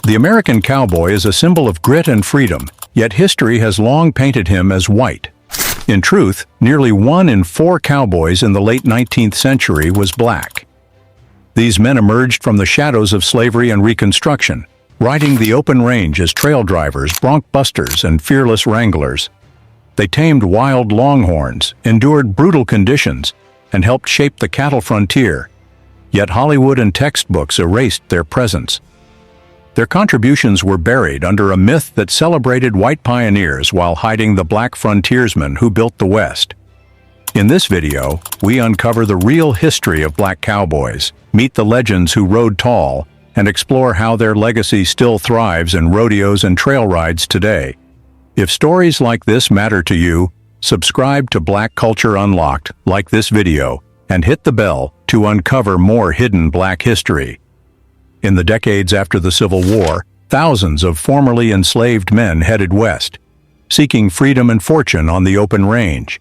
The American cowboy is a symbol of grit and freedom, yet history has long painted him as white. In truth, nearly 1 in 4 cowboys in the late 19th century was black. These men emerged from the shadows of slavery and Reconstruction, riding the open range as trail drivers, bronc busters, and fearless wranglers. They tamed wild longhorns, endured brutal conditions, and helped shape the cattle frontier. Yet Hollywood and textbooks erased their presence. Their contributions were buried under a myth that celebrated white pioneers while hiding the black frontiersmen who built the West. In this video, we uncover the real history of black cowboys, meet the legends who rode tall, and explore how their legacy still thrives in rodeos and trail rides today. If stories like this matter to you, subscribe to Black Culture Unlocked, like this video, and hit the bell to uncover more hidden black history. In the decades after the Civil War, thousands of formerly enslaved men headed west, seeking freedom and fortune on the open range.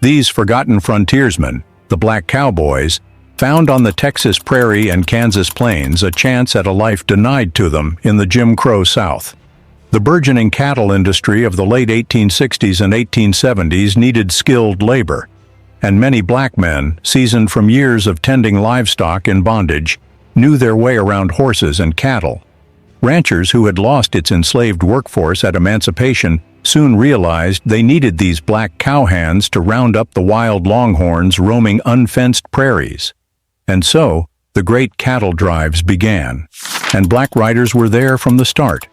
These forgotten frontiersmen, the black cowboys, found on the Texas prairie and Kansas plains a chance at a life denied to them in the Jim Crow South. The burgeoning cattle industry of the late 1860s and 1870s needed skilled labor, and many black men, seasoned from years of tending livestock in bondage, knew their way around horses and cattle. Ranchers who had lost its enslaved workforce at emancipation soon realized they needed these black cowhands to round up the wild longhorns roaming unfenced prairies. And so, the great cattle drives began, and black riders were there from the start.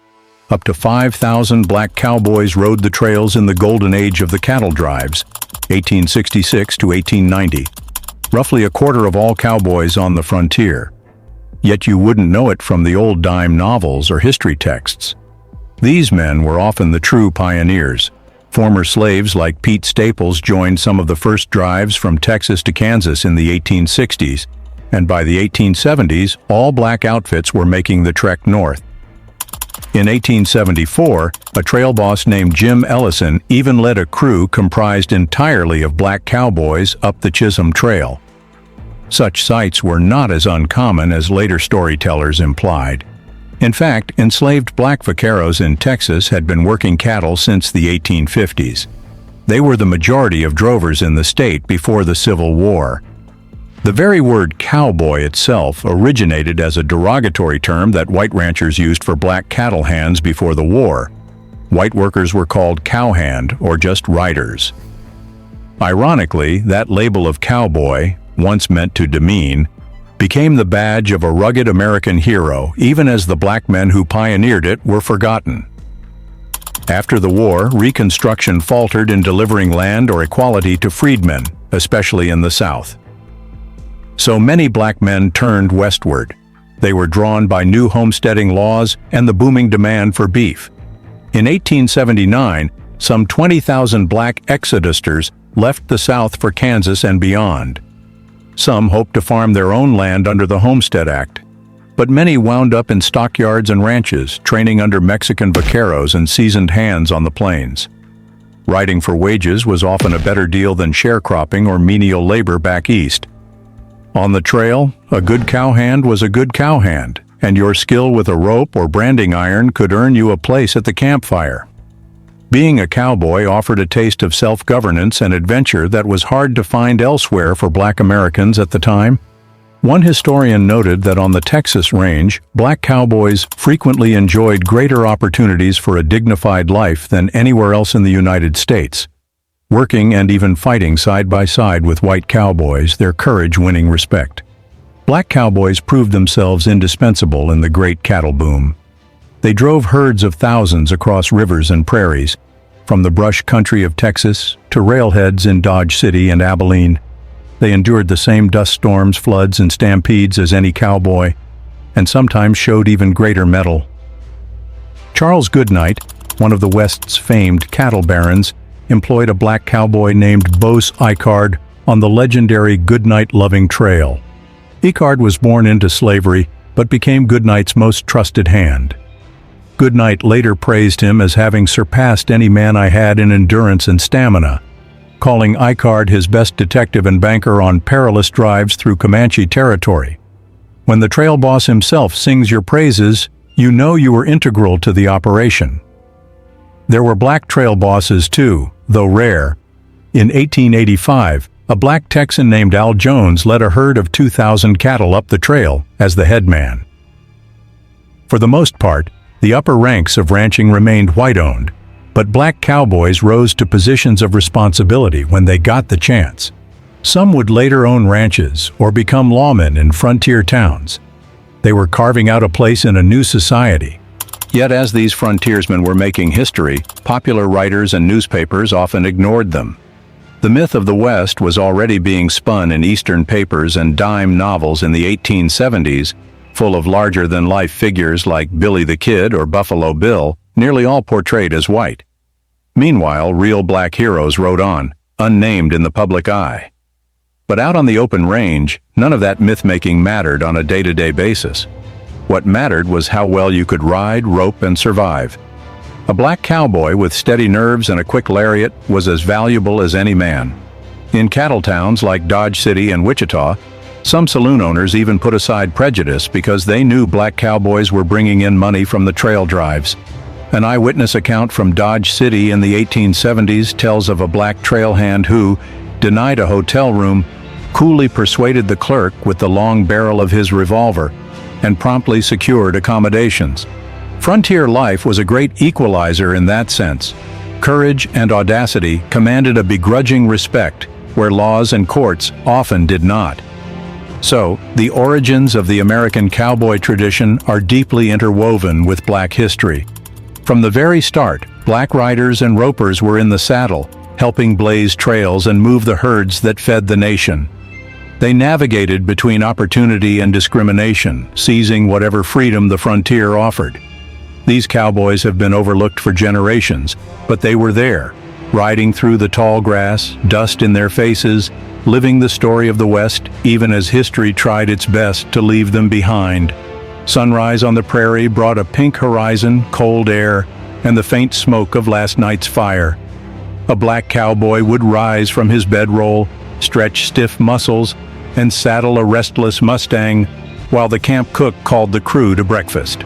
Up to 5,000 black cowboys rode the trails in the golden age of the cattle drives, 1866 to 1890, roughly a quarter of all cowboys on the frontier. Yet you wouldn't know it from the old dime novels or history texts. These men were often the true pioneers. Former slaves like Pete Staples joined some of the first drives from Texas to Kansas in the 1860s, and by the 1870s, all black outfits were making the trek north. In 1874, a trail boss named Jim Ellison even led a crew comprised entirely of black cowboys up the Chisholm Trail. Such sights were not as uncommon as later storytellers implied. In fact, enslaved black vaqueros in Texas had been working cattle since the 1850s. They were the majority of drovers in the state before the Civil War. The very word cowboy itself originated as a derogatory term that white ranchers used for black cattle hands before the war. White workers were called cowhand or just riders. Ironically, that label of cowboy, once meant to demean, became the badge of a rugged American hero, even as the black men who pioneered it were forgotten. After the war, Reconstruction faltered in delivering land or equality to freedmen, especially in the South. So many black men turned westward. They were drawn by new homesteading laws and the booming demand for beef. In 1879, some 20,000 black exodusters left the South for Kansas and beyond. Some hoped to farm their own land under the Homestead Act, but many wound up in stockyards and ranches, training under Mexican vaqueros and seasoned hands on the plains. Riding for wages was often a better deal than sharecropping or menial labor back east. On the trail, a good cowhand was a good cowhand, and your skill with a rope or branding iron could earn you a place at the campfire. Being a cowboy offered a taste of self-governance and adventure that was hard to find elsewhere for black Americans at the time. One historian noted that on the Texas range, black cowboys frequently enjoyed greater opportunities for a dignified life than anywhere else in the United States. Working and even fighting side by side with white cowboys, their courage winning respect. Black cowboys proved themselves indispensable in the great cattle boom. They drove herds of thousands across rivers and prairies, from the brush country of Texas to railheads in Dodge City and Abilene. They endured the same dust storms, floods, and stampedes as any cowboy, and sometimes showed even greater mettle. Charles Goodnight, one of the West's famed cattle barons, employed a black cowboy named Bose Icard on the legendary Goodnight-loving trail. Icard was born into slavery, but became Goodnight's most trusted hand. Goodnight later praised him as having surpassed any man I had in endurance and stamina, calling Icard his best detective and banker on perilous drives through Comanche territory. When the trail boss himself sings your praises, you know you were integral to the operation. There were black trail bosses too, though rare. In 1885, a black Texan named Al Jones led a herd of 2,000 cattle up the trail as the headman. For the most part, the upper ranks of ranching remained white-owned, but black cowboys rose to positions of responsibility when they got the chance. Some would later own ranches or become lawmen in frontier towns. They were carving out a place in a new society. Yet as these frontiersmen were making history, popular writers and newspapers often ignored them. The myth of the West was already being spun in Eastern papers and dime novels in the 1870s, full of larger-than-life figures like Billy the Kid or Buffalo Bill, nearly all portrayed as white. Meanwhile, real black heroes rode on, unnamed in the public eye. But out on the open range, none of that myth-making mattered on a day-to-day basis. What mattered was how well you could ride, rope, and survive. A black cowboy with steady nerves and a quick lariat was as valuable as any man. In cattle towns like Dodge City and Wichita, some saloon owners even put aside prejudice because they knew black cowboys were bringing in money from the trail drives. An eyewitness account from Dodge City in the 1870s tells of a black trail hand who, denied a hotel room, coolly persuaded the clerk with the long barrel of his revolver and promptly secured accommodations. Frontier life was a great equalizer in that sense. Courage and audacity commanded a begrudging respect where laws and courts often did not. So, the origins of the American cowboy tradition are deeply interwoven with black history. From the very start, black riders and ropers were in the saddle, helping blaze trails and move the herds that fed the nation. They navigated between opportunity and discrimination, seizing whatever freedom the frontier offered. These cowboys have been overlooked for generations, but they were there, riding through the tall grass, dust in their faces, living the story of the West even as history tried its best to leave them behind. Sunrise on the prairie brought a pink horizon, cold air, and the faint smoke of last night's fire. A black cowboy would rise from his bedroll, stretch stiff muscles, and saddle a restless Mustang, while the camp cook called the crew to breakfast.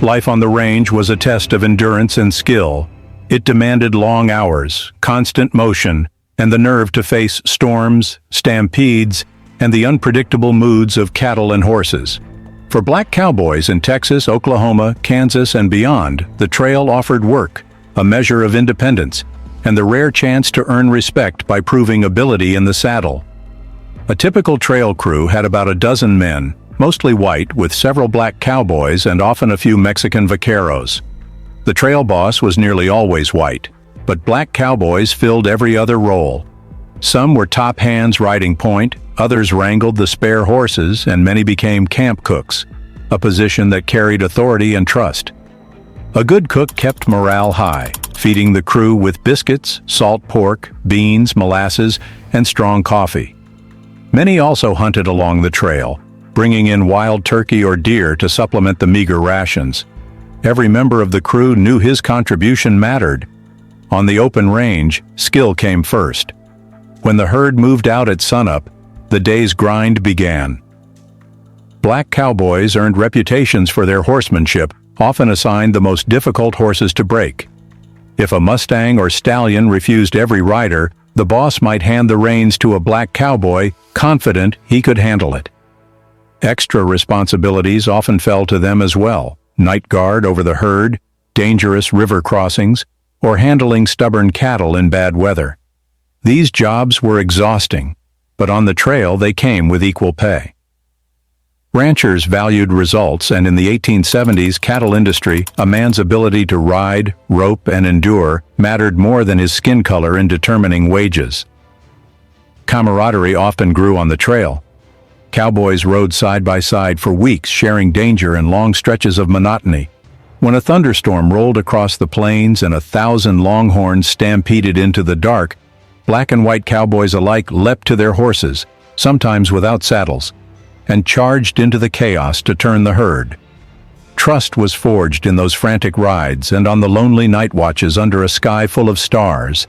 Life on the range was a test of endurance and skill. It demanded long hours, constant motion, and the nerve to face storms, stampedes, and the unpredictable moods of cattle and horses. For black cowboys in Texas, Oklahoma, Kansas, and beyond, the trail offered work, a measure of independence, and the rare chance to earn respect by proving ability in the saddle. A typical trail crew had about a dozen men, mostly white, with several black cowboys and often a few Mexican vaqueros. The trail boss was nearly always white, but black cowboys filled every other role. Some were top hands riding point, others wrangled the spare horses, and many became camp cooks, a position that carried authority and trust. A good cook kept morale high, feeding the crew with biscuits, salt pork, beans, molasses, and strong coffee. Many also hunted along the trail, bringing in wild turkey or deer to supplement the meager rations. Every member of the crew knew his contribution mattered. On the open range, skill came first. When the herd moved out at sunup, the day's grind began. Black cowboys earned reputations for their horsemanship, often assigned the most difficult horses to break. If a Mustang or stallion refused every rider, the boss might hand the reins to a black cowboy, confident he could handle it. Extra responsibilities often fell to them as well: night guard over the herd, dangerous river crossings, or handling stubborn cattle in bad weather. These jobs were exhausting, but on the trail they came with equal pay. Ranchers valued results, and in the 1870s cattle industry, a man's ability to ride, rope, and endure mattered more than his skin color in determining wages. Camaraderie often grew on the trail. Cowboys rode side by side for weeks, sharing danger and long stretches of monotony. When a thunderstorm rolled across the plains and 1,000 longhorns stampeded into the dark, black and white cowboys alike leapt to their horses, sometimes without saddles, and charged into the chaos to turn the herd. Trust was forged in those frantic rides and on the lonely night watches under a sky full of stars.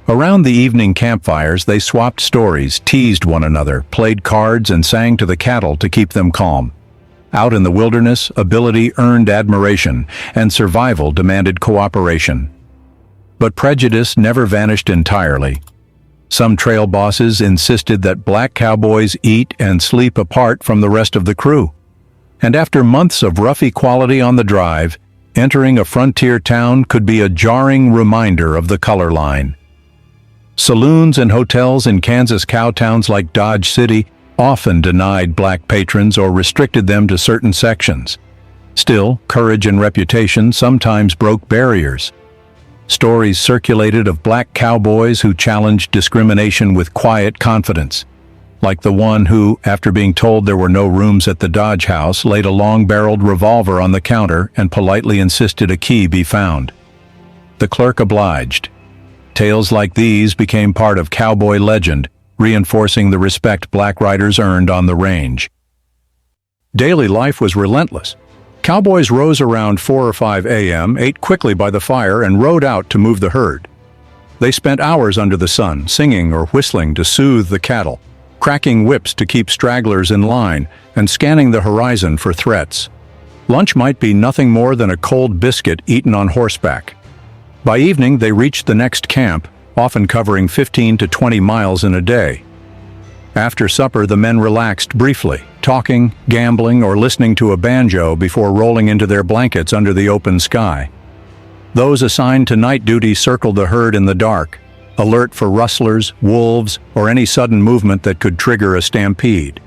Around the evening campfires, they swapped stories, teased one another, played cards, and sang to the cattle to keep them calm. Out in the wilderness, ability earned admiration, and survival demanded cooperation. But prejudice never vanished entirely. Some trail bosses insisted that black cowboys eat and sleep apart from the rest of the crew. And after months of rough equality on the drive, entering a frontier town could be a jarring reminder of the color line. Saloons and hotels in Kansas cowtowns like Dodge City often denied black patrons or restricted them to certain sections. Still, courage and reputation sometimes broke barriers. Stories circulated of black cowboys who challenged discrimination with quiet confidence, like the one who, after being told there were no rooms at the Dodge House, laid a long-barreled revolver on the counter and politely insisted a key be found. The clerk obliged. Tales like these became part of cowboy legend, reinforcing the respect black riders earned on the range. Daily life was relentless. Cowboys rose around 4 or 5 a.m., ate quickly by the fire, and rode out to move the herd. They spent hours under the sun, singing or whistling to soothe the cattle, cracking whips to keep stragglers in line, and scanning the horizon for threats. Lunch might be nothing more than a cold biscuit eaten on horseback. By evening, they reached the next camp, often covering 15 to 20 miles in a day. After supper, the men relaxed briefly, talking, gambling, or listening to a banjo before rolling into their blankets under the open sky. Those assigned to night duty circled the herd in the dark, alert for rustlers, wolves, or any sudden movement that could trigger a stampede.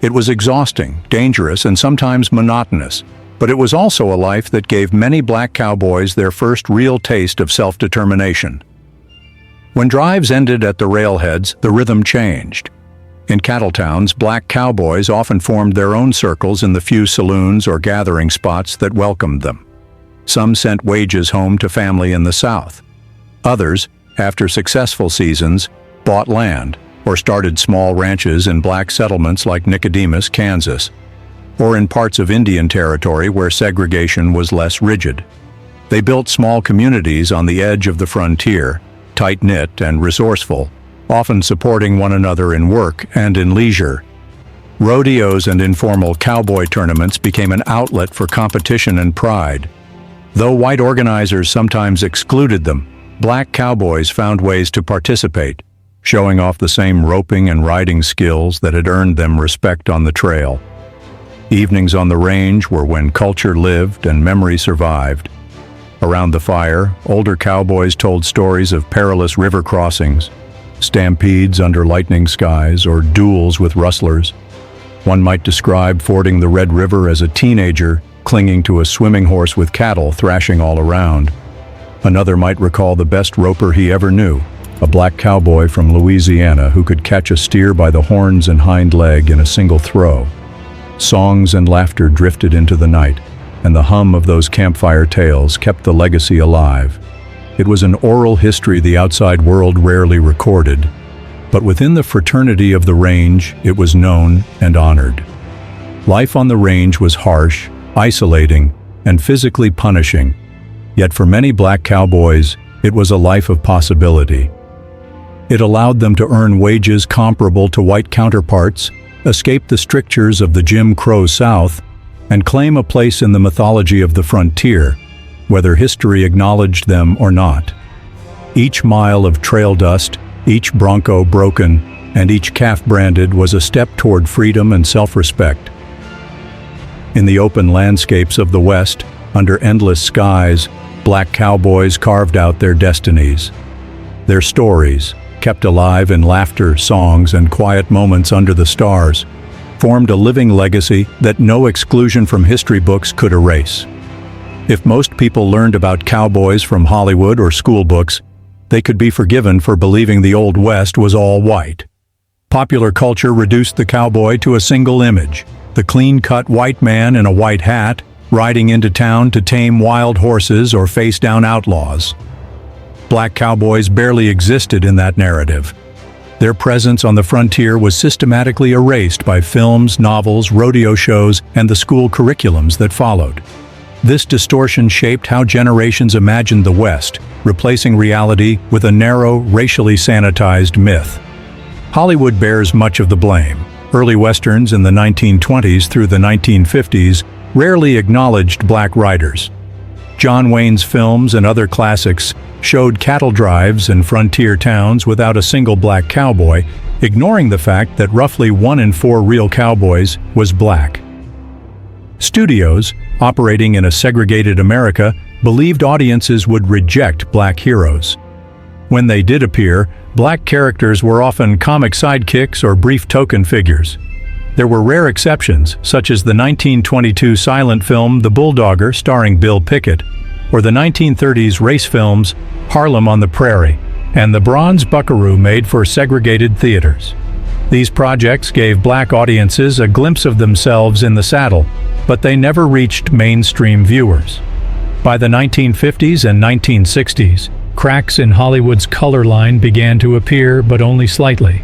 It was exhausting, dangerous, and sometimes monotonous, but it was also a life that gave many black cowboys their first real taste of self-determination. When drives ended at the railheads, the rhythm changed. In cattle towns, black cowboys often formed their own circles in the few saloons or gathering spots that welcomed them. Some sent wages home to family in the South. Others, after successful seasons, bought land or started small ranches in black settlements like Nicodemus, Kansas, or in parts of Indian Territory where segregation was less rigid. They built small communities on the edge of the frontier, tight-knit and resourceful, often supporting one another in work and in leisure. Rodeos and informal cowboy tournaments became an outlet for competition and pride. Though white organizers sometimes excluded them, black cowboys found ways to participate, showing off the same roping and riding skills that had earned them respect on the trail. Evenings on the range were when culture lived and memory survived. Around the fire, older cowboys told stories of perilous river crossings, stampedes under lightning skies, or duels with rustlers. One might describe fording the Red River as a teenager clinging to a swimming horse with cattle thrashing all around. Another might recall the best roper he ever knew, a black cowboy from Louisiana who could catch a steer by the horns and hind leg in a single throw. Songs and laughter drifted into the night, and the hum of those campfire tales kept the legacy alive. It was an oral history the outside world rarely recorded, but within the fraternity of the range, it was known and honored. Life on the range was harsh, isolating, and physically punishing, yet for many black cowboys, it was a life of possibility. It allowed them to earn wages comparable to white counterparts, escape the strictures of the Jim Crow South, and claim a place in the mythology of the frontier, whether history acknowledged them or not. Each mile of trail dust, each bronco broken, and each calf branded was a step toward freedom and self-respect. In the open landscapes of the West, under endless skies, black cowboys carved out their destinies. Their stories, kept alive in laughter, songs, and quiet moments under the stars, formed a living legacy that no exclusion from history books could erase. If most people learned about cowboys from Hollywood or school books, they could be forgiven for believing the Old West was all white. Popular culture reduced the cowboy to a single image, the clean-cut white man in a white hat, riding into town to tame wild horses or face down outlaws. Black cowboys barely existed in that narrative. Their presence on the frontier was systematically erased by films, novels, rodeo shows, and the school curriculums that followed. This distortion shaped how generations imagined the West, replacing reality with a narrow, racially sanitized myth. Hollywood bears much of the blame. Early westerns in the 1920s through the 1950s rarely acknowledged black riders. John Wayne's films and other classics showed cattle drives in frontier towns without a single black cowboy, ignoring the fact that roughly 1 in 4 real cowboys was black. Studios, operating in a segregated America, believed audiences would reject black heroes. When they did appear, black characters were often comic sidekicks or brief token figures. There were rare exceptions, such as the 1922 silent film The Bulldogger starring Bill Picket, or the 1930s race films Harlem on the Prairie and The Bronze Buckaroo made for segregated theaters. These projects gave black audiences a glimpse of themselves in the saddle, but they never reached mainstream viewers. By the 1950s and 1960s, cracks in Hollywood's color line began to appear, but only slightly.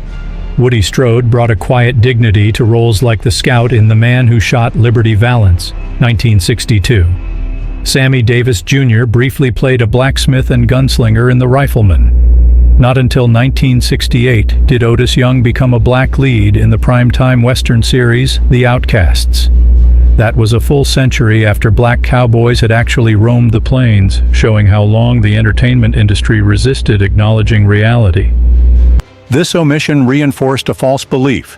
Woody Strode brought a quiet dignity to roles like the Scout in The Man Who Shot Liberty Valance, 1962. Sammy Davis Jr. briefly played a blacksmith and gunslinger in The Rifleman. Not until 1968 did Otis Young become a black lead in the primetime Western series The Outcasts. That was a full century after black cowboys had actually roamed the plains, showing how long the entertainment industry resisted acknowledging reality. This omission reinforced a false belief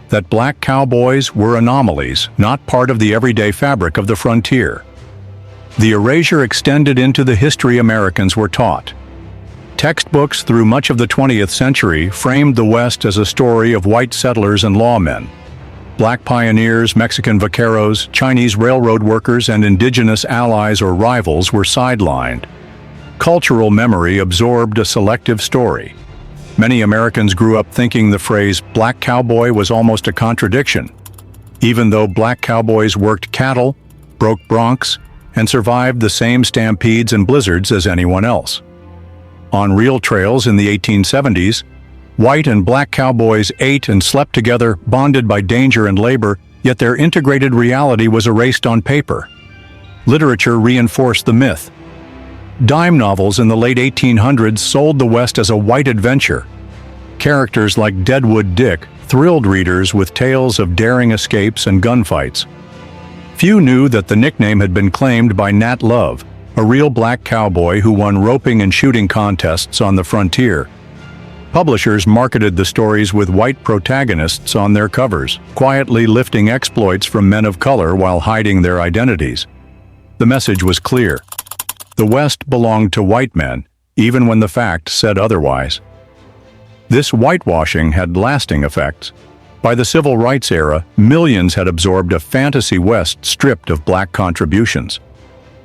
that black cowboys were anomalies, not part of the everyday fabric of the frontier. The erasure extended into the history Americans were taught. Textbooks through much of the 20th century framed the West as a story of white settlers and lawmen. Black pioneers, Mexican vaqueros, Chinese railroad workers, and indigenous allies or rivals were sidelined. Cultural memory absorbed a selective story. Many Americans grew up thinking the phrase black cowboy was almost a contradiction, even though black cowboys worked cattle, broke broncs, and survived the same stampedes and blizzards as anyone else. On real trails in the 1870s, white and black cowboys ate and slept together, bonded by danger and labor, yet their integrated reality was erased on paper. Literature reinforced the myth. Dime novels in the late 1800s sold the West as a white adventure. Characters like Deadwood Dick thrilled readers with tales of daring escapes and gunfights. Few knew that the nickname had been claimed by Nat Love, a real black cowboy who won roping and shooting contests on the frontier. Publishers marketed the stories with white protagonists on their covers, quietly lifting exploits from men of color while hiding their identities. The message was clear. The West belonged to white men, even when the fact said otherwise. This whitewashing had lasting effects. By the Civil Rights era, millions had absorbed a fantasy West stripped of black contributions.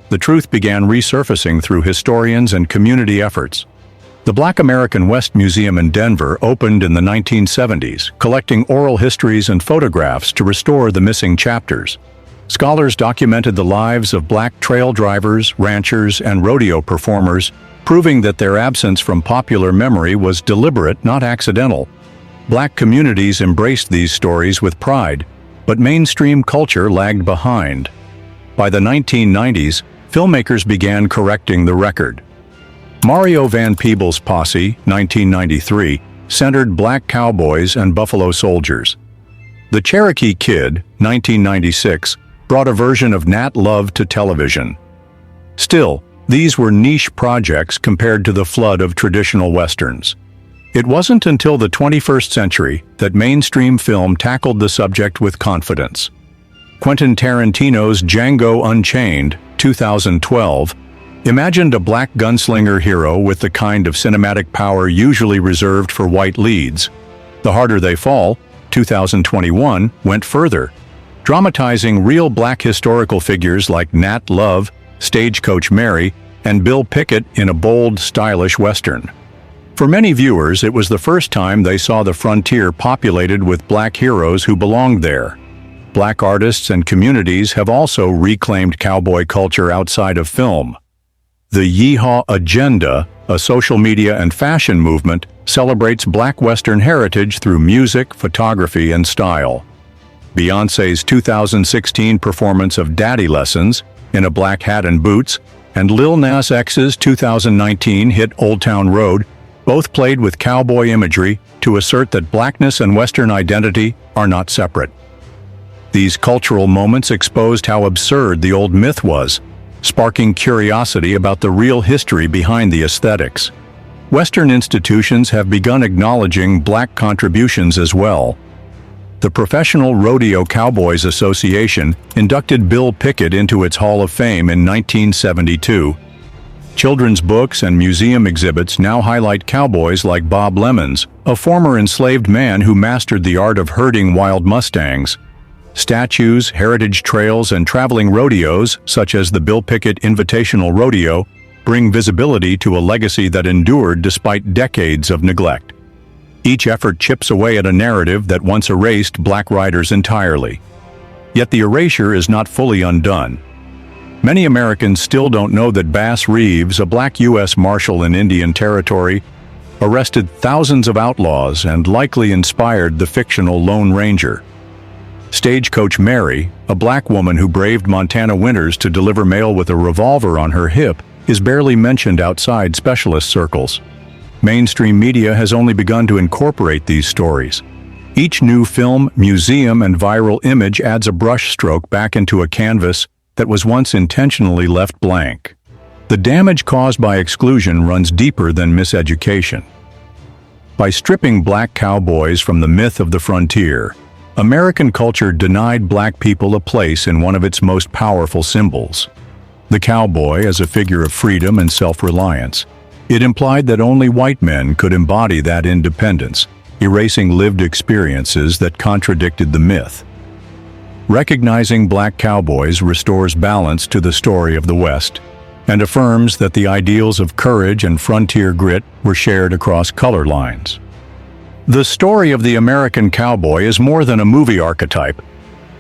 The truth began resurfacing through historians and community efforts. The Black American West Museum in Denver opened in the 1970s, collecting oral histories and photographs to restore the missing chapters. Scholars documented the lives of black trail drivers, ranchers, and rodeo performers, proving that their absence from popular memory was deliberate, not accidental. Black communities embraced these stories with pride, but mainstream culture lagged behind. By the 1990s, filmmakers began correcting the record. Mario Van Peebles' Posse, 1993, centered black cowboys and buffalo soldiers. The Cherokee Kid, 1996, brought a version of Nat Love to television. Still, these were niche projects compared to the flood of traditional westerns. It wasn't until the 21st century that mainstream film tackled the subject with confidence. Quentin Tarantino's Django Unchained, 2012, imagined a black gunslinger hero with the kind of cinematic power usually reserved for white leads. The Harder They Fall, 2021, went further, dramatizing real black historical figures like Nat Love, Stagecoach Mary, and Bill Picket in a bold, stylish western. For many viewers, it was the first time they saw the frontier populated with black heroes who belonged there. Black artists and communities have also reclaimed cowboy culture outside of film. The Yeehaw Agenda, a social media and fashion movement, celebrates black Western heritage through music, photography, and style. Beyoncé's 2016 performance of Daddy Lessons, in a black hat and boots, and Lil Nas X's 2019 hit Old Town Road Both played with cowboy imagery to assert that blackness and Western identity are not separate. These cultural moments exposed how absurd the old myth was, sparking curiosity about the real history behind the aesthetics. Western institutions have begun acknowledging black contributions as well. The Professional Rodeo Cowboys Association inducted Bill Picket into its Hall of Fame in 1972. Children's books and museum exhibits now highlight cowboys like Bob Lemons, a former enslaved man who mastered the art of herding wild mustangs. Statues, heritage trails, and traveling rodeos, such as the Bill Picket Invitational Rodeo, bring visibility to a legacy that endured despite decades of neglect. Each effort chips away at a narrative that once erased black riders entirely. Yet the erasure is not fully undone. Many Americans still don't know that Bass Reeves, a black U.S. Marshal in Indian Territory, arrested thousands of outlaws and likely inspired the fictional Lone Ranger. Stagecoach Mary, a black woman who braved Montana winters to deliver mail with a revolver on her hip, is barely mentioned outside specialist circles. Mainstream media has only begun to incorporate these stories. Each new film, museum, and viral image adds a brushstroke back into a canvas that was once intentionally left blank. The damage caused by exclusion runs deeper than miseducation. By stripping black cowboys from the myth of the frontier, American culture denied black people a place in one of its most powerful symbols. The cowboy as a figure of freedom and self-reliance. It implied that only white men could embody that independence, erasing lived experiences that contradicted the myth. Recognizing black cowboys restores balance to the story of the West and affirms that the ideals of courage and frontier grit were shared across color lines. The story of the American cowboy is more than a movie archetype.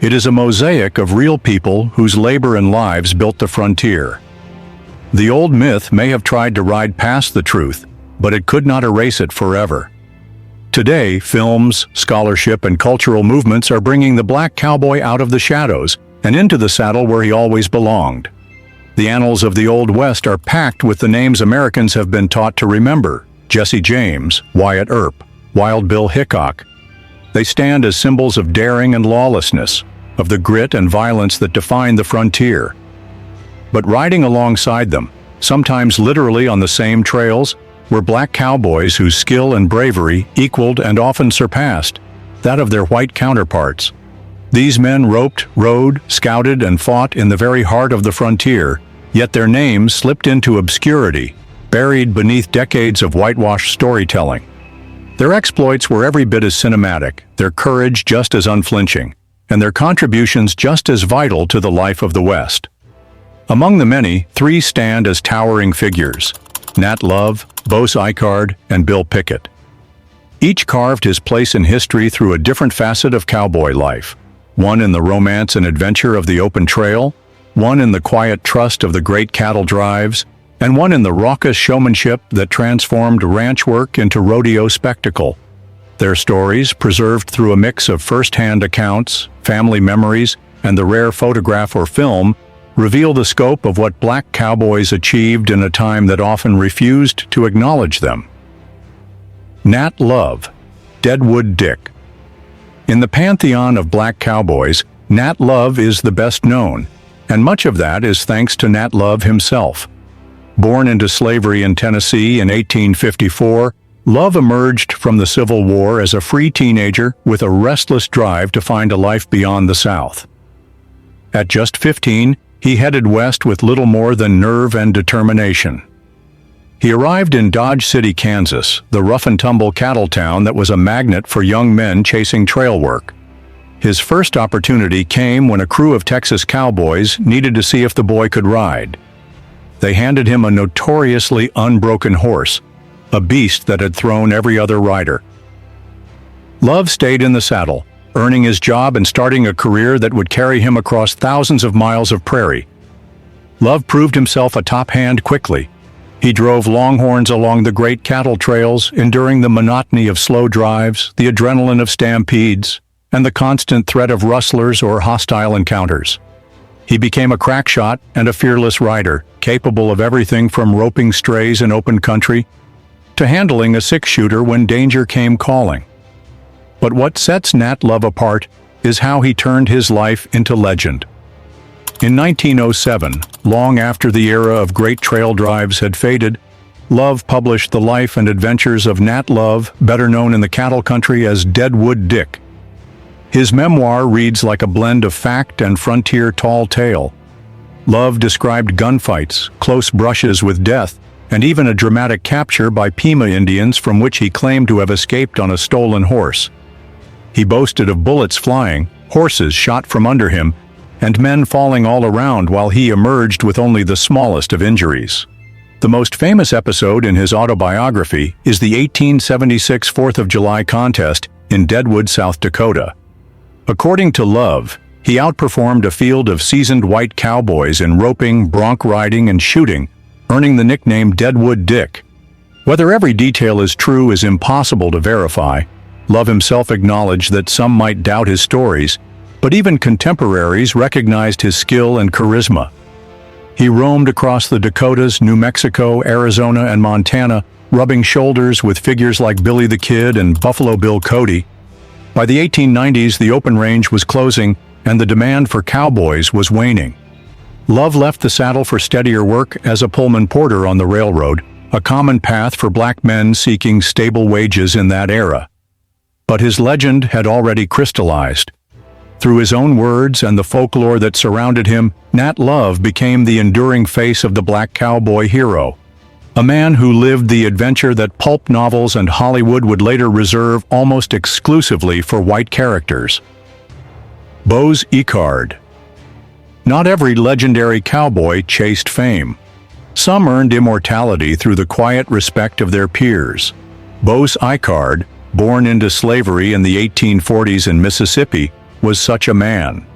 It is a mosaic of real people whose labor and lives built the frontier. The old myth may have tried to ride past the truth, but it could not erase it forever. Today, films, scholarship, and cultural movements are bringing the black cowboy out of the shadows and into the saddle where he always belonged. The annals of the Old West are packed with the names Americans have been taught to remember: Jesse James, Wyatt Earp, Wild Bill Hickok. They stand as symbols of daring and lawlessness, of the grit and violence that define the frontier. But riding alongside them, sometimes literally on the same trails, were black cowboys whose skill and bravery equaled and often surpassed that of their white counterparts. These men roped, rode, scouted, and fought in the very heart of the frontier, yet their names slipped into obscurity, buried beneath decades of whitewashed storytelling. Their exploits were every bit as cinematic, their courage just as unflinching, and their contributions just as vital to the life of the West. Among the many, three stand as towering figures: Nat Love, Bose Icard, and Bill Picket. Each carved his place in history through a different facet of cowboy life. One in the romance and adventure of the open trail, one in the quiet trust of the great cattle drives, and one in the raucous showmanship that transformed ranch work into rodeo spectacle. Their stories, preserved through a mix of first-hand accounts, family memories, and the rare photograph or film, reveal the scope of what black cowboys achieved in a time that often refused to acknowledge them. Nat Love, Deadwood Dick. In the pantheon of black cowboys, Nat Love is the best known, and much of that is thanks to Nat Love himself. Born into slavery in Tennessee in 1854, Love emerged from the Civil War as a free teenager with a restless drive to find a life beyond the South. At just 15, he headed west with little more than nerve and determination. He arrived in Dodge City, Kansas, the rough-and-tumble cattle town that was a magnet for young men chasing trail work. His first opportunity came when a crew of Texas cowboys needed to see if the boy could ride. They handed him a notoriously unbroken horse, a beast that had thrown every other rider. Love stayed in the saddle, earning his job and starting a career that would carry him across thousands of miles of prairie. Love proved himself a top hand quickly. He drove longhorns along the great cattle trails, enduring the monotony of slow drives, the adrenaline of stampedes, and the constant threat of rustlers or hostile encounters. He became a crack shot and a fearless rider, capable of everything from roping strays in open country to handling a six-shooter when danger came calling. But what sets Nat Love apart is how he turned his life into legend. In 1907, long after the era of great trail drives had faded, Love published the life and adventures of Nat Love, better known in the cattle country as Deadwood Dick. His memoir reads like a blend of fact and frontier tall tale. Love described gunfights, close brushes with death, and even a dramatic capture by Pima Indians from which he claimed to have escaped on a stolen horse. He boasted of bullets flying, horses shot from under him, and men falling all around while he emerged with only the smallest of injuries. The most famous episode in his autobiography is the 1876 4th of July contest in Deadwood, South Dakota. According to Love, he outperformed a field of seasoned white cowboys in roping, bronc riding, and shooting, earning the nickname Deadwood Dick. Whether every detail is true is impossible to verify. Love himself acknowledged that some might doubt his stories, but even contemporaries recognized his skill and charisma. He roamed across the Dakotas, New Mexico, Arizona, and Montana, rubbing shoulders with figures like Billy the Kid and Buffalo Bill Cody. By the 1890s, the open range was closing, and the demand for cowboys was waning. Love left the saddle for steadier work as a Pullman porter on the railroad, a common path for black men seeking stable wages in that era. But his legend had already crystallized. Through his own words and the folklore that surrounded him, Nat Love became the enduring face of the black cowboy hero, a man who lived the adventure that pulp novels and Hollywood would later reserve almost exclusively for white characters. Bose Icard. Not every legendary cowboy chased fame. Some earned immortality through the quiet respect of their peers. Bose Icard, born into slavery in the 1840s in Mississippi, was such a man.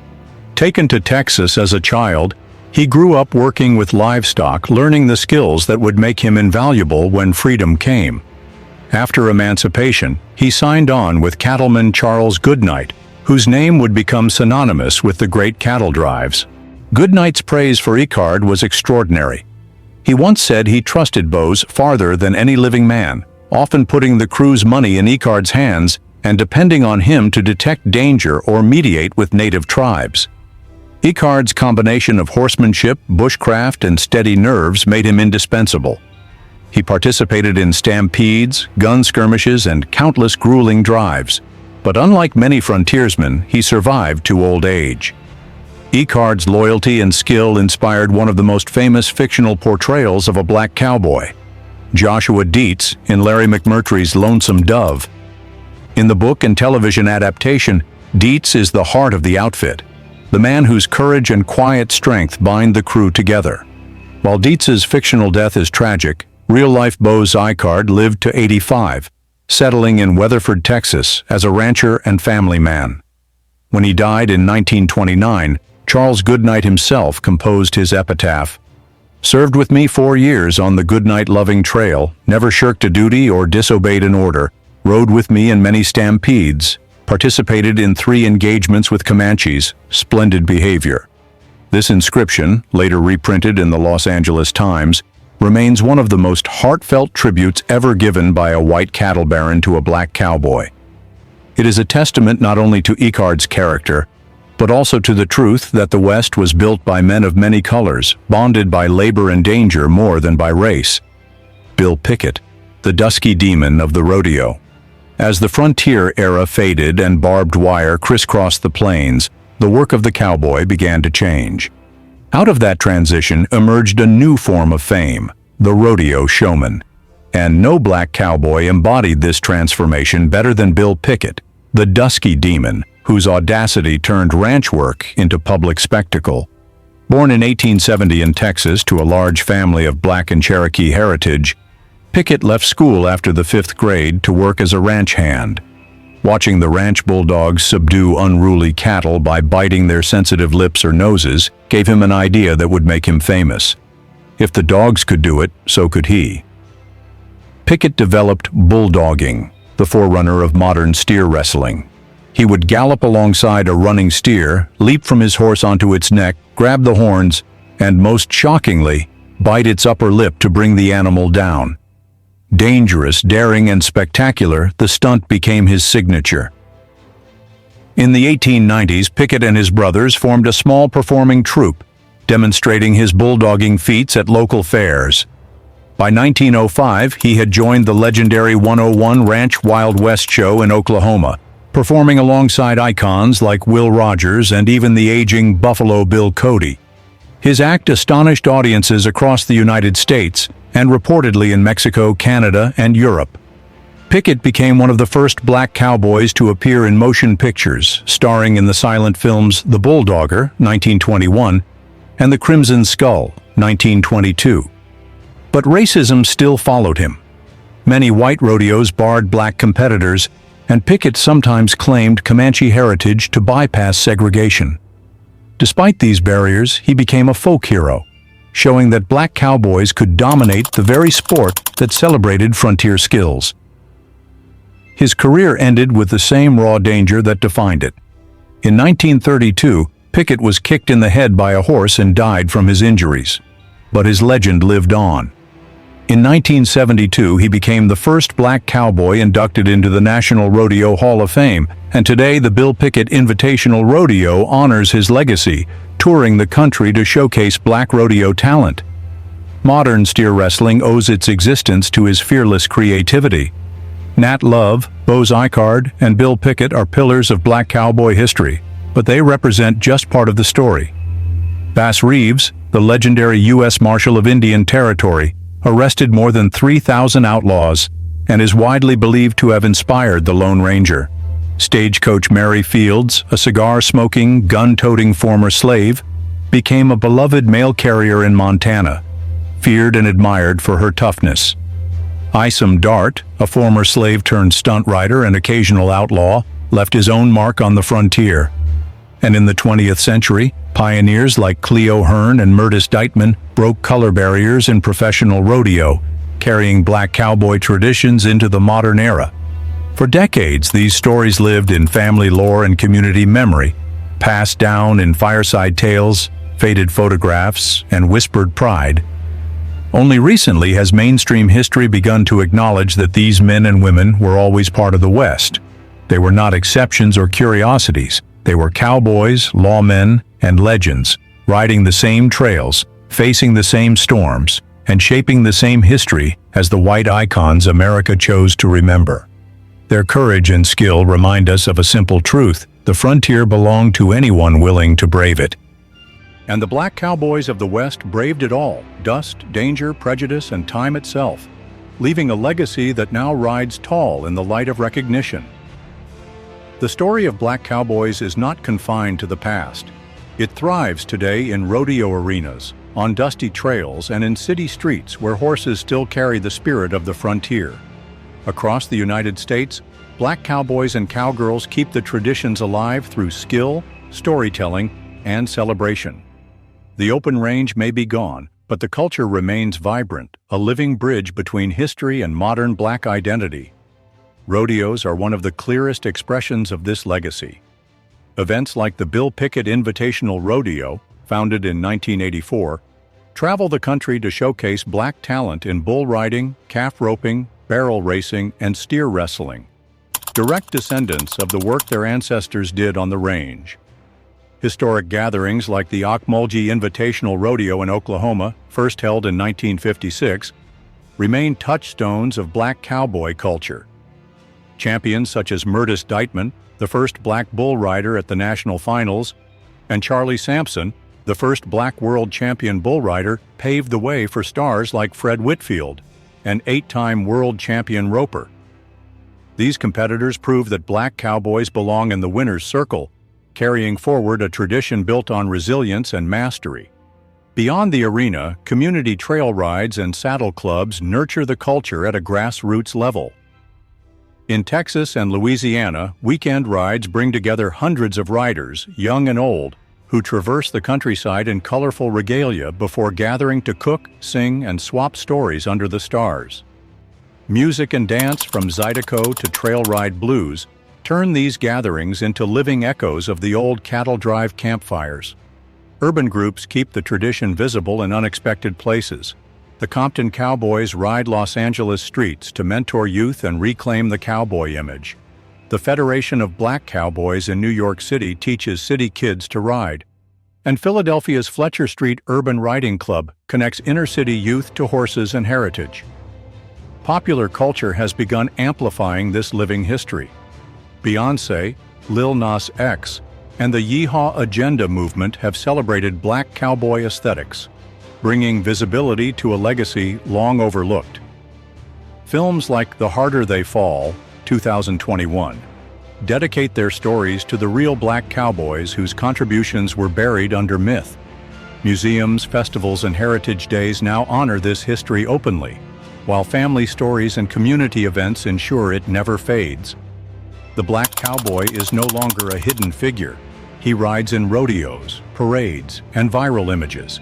Taken to Texas as a child, he grew up working with livestock, learning the skills that would make him invaluable when freedom came. After emancipation, he signed on with cattleman Charles Goodnight, whose name would become synonymous with the great cattle drives. Goodnight's praise for Icard was extraordinary. He once said he trusted Bose farther than any living man, often putting the crew's money in Icard's hands and depending on him to detect danger or mediate with native tribes. Icard's combination of horsemanship, bushcraft, and steady nerves made him indispensable. He participated in stampedes, gun skirmishes, and countless grueling drives. But unlike many frontiersmen, he survived to old age. Icard's loyalty and skill inspired one of the most famous fictional portrayals of a black cowboy, Joshua Dietz in Larry McMurtry's Lonesome Dove. In the book and television adaptation, Dietz is the heart of the outfit, the man whose courage and quiet strength bind the crew together. While Dietz's fictional death is tragic, real-life Bose Icard lived to 85, settling in Weatherford, Texas, as a rancher and family man. When he died in 1929, Charles Goodnight himself composed his epitaph. "Served with me 4 years on the Goodnight-loving trail, never shirked a duty or disobeyed an order, rode with me in many stampedes, participated in 3 engagements with Comanches, splendid behavior." This inscription, later reprinted in the Los Angeles Times, remains one of the most heartfelt tributes ever given by a white cattle baron to a black cowboy. It is a testament not only to Icard's character, but also to the truth that the West was built by men of many colors, bonded by labor and danger more than by race. Bill Picket, the dusky demon of the rodeo. As the frontier era faded and barbed wire crisscrossed the plains, the work of the cowboy began to change. Out of that transition emerged a new form of fame, the rodeo showman. And no black cowboy embodied this transformation better than Bill Picket, the dusky demon, whose audacity turned ranch work into public spectacle. Born in 1870 in Texas to a large family of black and Cherokee heritage, Picket left school after the 5th grade to work as a ranch hand. Watching the ranch bulldogs subdue unruly cattle by biting their sensitive lips or noses gave him an idea that would make him famous. If the dogs could do it, so could he. Picket developed bulldogging, the forerunner of modern steer wrestling. He would gallop alongside a running steer, leap from his horse onto its neck, grab the horns, and most shockingly, bite its upper lip to bring the animal down. Dangerous, daring, and spectacular, the stunt became his signature. In the 1890s, Picket and his brothers formed a small performing troupe, demonstrating his bulldogging feats at local fairs. By 1905, he had joined the legendary 101 Ranch Wild West show in Oklahoma, performing alongside icons like Will Rogers and even the aging Buffalo Bill Cody. His act astonished audiences across the United States and reportedly in Mexico, Canada, and Europe. Picket became one of the first black cowboys to appear in motion pictures, starring in the silent films The Bulldogger, 1921, and The Crimson Skull, 1922. But racism still followed him. Many white rodeos barred black competitors, and Picket sometimes claimed Comanche heritage to bypass segregation. Despite these barriers, he became a folk hero, showing that black cowboys could dominate the very sport that celebrated frontier skills. His career ended with the same raw danger that defined it. In 1932, Picket was kicked in the head by a horse and died from his injuries. But his legend lived on. In 1972, he became the first black cowboy inducted into the National Rodeo Hall of Fame, and today the Bill Picket Invitational Rodeo honors his legacy, touring the country to showcase black rodeo talent. Modern steer wrestling owes its existence to his fearless creativity. Nat Love, Bose Icard, and Bill Picket are pillars of black cowboy history, but they represent just part of the story. Bass Reeves, the legendary U.S. Marshal of Indian Territory, arrested more than 3,000 outlaws and is widely believed to have inspired the Lone Ranger. Stagecoach Mary Fields, a cigar-smoking, gun-toting former slave, became a beloved mail carrier in Montana, feared and admired for her toughness. Isom Dart, a former slave-turned-stunt rider and occasional outlaw, left his own mark on the frontier. And in the 20th century, pioneers like Cleo Hearn and Murtis Deitman broke color barriers in professional rodeo, carrying black cowboy traditions into the modern era. For decades, these stories lived in family lore and community memory, passed down in fireside tales, faded photographs, and whispered pride. Only recently has mainstream history begun to acknowledge that these men and women were always part of the West. They were not exceptions or curiosities. They were cowboys, lawmen, and legends, riding the same trails, facing the same storms, and shaping the same history as the white icons America chose to remember. Their courage and skill remind us of a simple truth: the frontier belonged to anyone willing to brave it. And the black cowboys of the West braved it all: dust, danger, prejudice, and time itself, leaving a legacy that now rides tall in the light of recognition. The story of black cowboys is not confined to the past. It thrives today in rodeo arenas, on dusty trails, and in city streets where horses still carry the spirit of the frontier. Across the United States, black cowboys and cowgirls keep the traditions alive through skill, storytelling, and celebration. The open range may be gone, but the culture remains vibrant, a living bridge between history and modern black identity. Rodeos are one of the clearest expressions of this legacy. Events like the Bill Picket Invitational Rodeo, founded in 1984, travel the country to showcase black talent in bull riding, calf roping, barrel racing, and steer wrestling, direct descendants of the work their ancestors did on the range. Historic gatherings like the Ocmulgee Invitational Rodeo in Oklahoma, first held in 1956, remain touchstones of black cowboy culture. Champions such as Murtis Deitman, the first black bull rider at the national finals, and Charlie Sampson, the first black world champion bull rider, paved the way for stars like Fred Whitfield, an 8-time world champion roper. These competitors prove that black cowboys belong in the winner's circle, carrying forward a tradition built on resilience and mastery. Beyond the arena, community trail rides and saddle clubs nurture the culture at a grassroots level. In Texas and Louisiana, weekend rides bring together hundreds of riders, young and old, who traverse the countryside in colorful regalia before gathering to cook, sing, and swap stories under the stars. Music and dance from Zydeco to trail ride blues turn these gatherings into living echoes of the old cattle drive campfires. Urban groups keep the tradition visible in unexpected places. The Compton Cowboys ride Los Angeles streets to mentor youth and reclaim the cowboy image. The Federation of Black Cowboys in New York City teaches city kids to ride. And Philadelphia's Fletcher Street Urban Riding Club connects inner-city youth to horses and heritage. Popular culture has begun amplifying this living history. Beyoncé, Lil Nas X, and the Yeehaw Agenda movement have celebrated black cowboy aesthetics, bringing visibility to a legacy long overlooked. Films like The Harder They Fall, 2021, dedicate their stories to the real black cowboys whose contributions were buried under myth. Museums, festivals, and heritage days now honor this history openly, while family stories and community events ensure it never fades. The black cowboy is no longer a hidden figure. He rides in rodeos, parades, and viral images,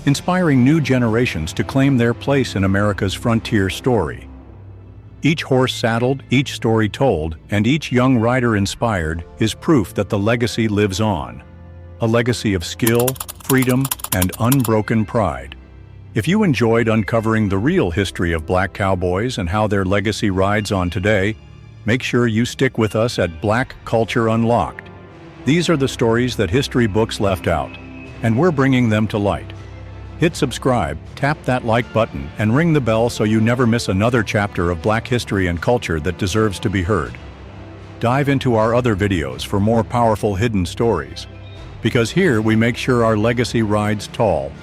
inspiring new generations to claim their place in America's frontier story. Each horse saddled, each story told, and each young rider inspired is proof that the legacy lives on. A legacy of skill, freedom, and unbroken pride. If you enjoyed uncovering the real history of black cowboys and how their legacy rides on today, make sure you stick with us at Black Culture Unlocked. These are the stories that history books left out, and we're bringing them to light. Hit subscribe, tap that like button, and ring the bell so you never miss another chapter of Black history and culture that deserves to be heard. Dive into our other videos for more powerful hidden stories, because here we make sure our legacy rides tall.